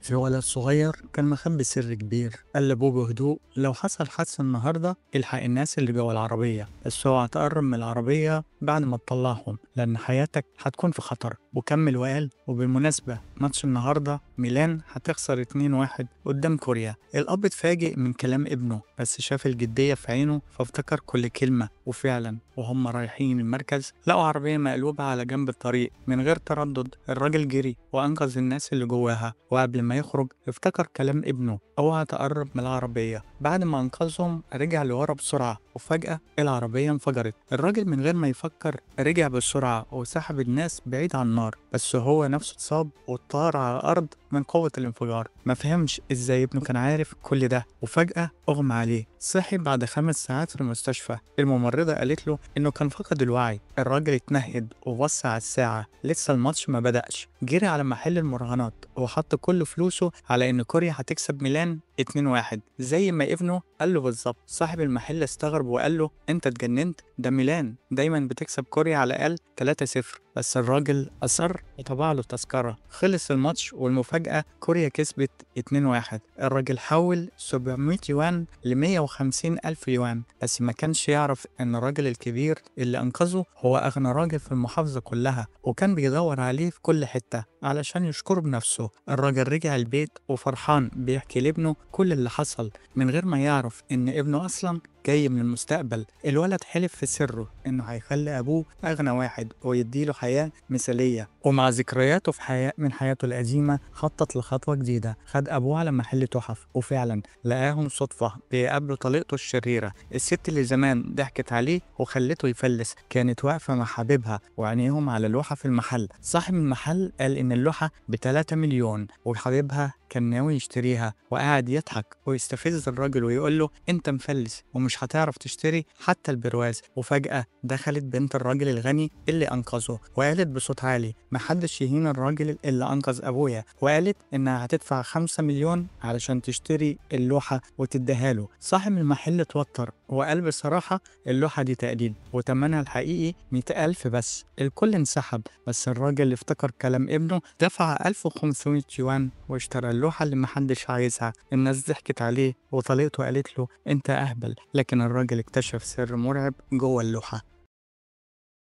في ولد صغير كان مخبي سر كبير. قال لأبوه بهدوء: لو حصل حادثة النهاردة الحق الناس اللي جوه العربية، بس اوعى تقرب من العربية بعد ما تطلعهم لأن حياتك هتكون في خطر. وكمل وقال: وبالمناسبة ماتش النهاردة ميلان هتخسر 2-1 قدام كوريا. الأب اتفاجئ من كلام ابنه بس شاف الجدية في عينه فافتكر كل كلمة. وفعلا وهم رايحين المركز لقوا عربية مقلوبة على جنب الطريق. من غير تردد الراجل جري وأنقذ الناس اللي جواها، وقبل ما يخرج افتكر كلام ابنه: اوعى تقرب من العربية. بعد ما انقذهم رجع لورا بسرعة وفجأة العربية انفجرت. الراجل من غير ما يفكر رجع بسرعة وسحب الناس بعيد عن النار، بس هو نفسه اتصاب وطار على الأرض من قوة الانفجار. ما فهمش ازاي ابنه كان عارف كل ده، وفجأة أغمى عليه. صحي بعد 5 ساعات في المستشفى. الممرضة قالت له إنه كان فقد الوعي. الراجل اتنهد وبص على الساعة، لسه الماتش ما بدأش. جري على محل المراهنات وحط كل فلوسه على إن كوريا هتكسب ميلان 2-1 زي ما ابنه قال له بالظبط. صاحب المحل استغرب وقال له: انت اتجننت؟ ده ميلان دايما بتكسب كوريا على الاقل 3-0. بس الراجل اصر وطبع له تذكره. خلص الماتش والمفاجاه كوريا كسبت 2-1. الراجل حول 700 يوان ل 150 الف يوان، بس ما كانش يعرف ان الراجل الكبير اللي انقذه هو اغنى راجل في المحافظه كلها، وكان بيدور عليه في كل حته علشان يشكره بنفسه. الراجل رجع البيت وفرحان بيحكي لابنه كل اللي حصل من غير ما يعرف إن ابنه أصلا جاي من المستقبل. الولد حلف في سره إنه هيخلي أبوه أغنى واحد ويديله حياة مثالية. ومع ذكرياته في من حياته القديمة خطط لخطوة جديدة. خد أبوه على محل تحف وفعلا لقاهم صدفة بيقابلوا طليقته الشريرة، الست اللي زمان ضحكت عليه وخلته يفلس. كانت واقفة مع حبيبها وعينيهم على لوحة في المحل. صاحب المحل قال إن اللوحة ب3 مليون وحبيبها كان ناوي يشتريها، وقعد يضحك ويستفز الراجل ويقول له: انت مفلس ومش هتعرف تشتري حتى البرواز. وفجأة دخلت بنت الراجل الغني اللي انقذه وقالت بصوت عالي: محدش يهين الراجل اللي انقذ ابويا. وقالت انها هتدفع 5 مليون علشان تشتري اللوحة وتديها له. صاحب المحل اتوتر وقال: بصراحة اللوحة دي تقليد وتمنها الحقيقي 100 ألف بس. الكل انسحب بس الراجل افتكر كلام ابنه، دفع 1500 يوان واشترى اللوحة اللي محدش عايزها. الناس ضحكت عليه وطليقته قالت له: انت اهبل، لكن الراجل اكتشف سر مرعب جوه اللوحة.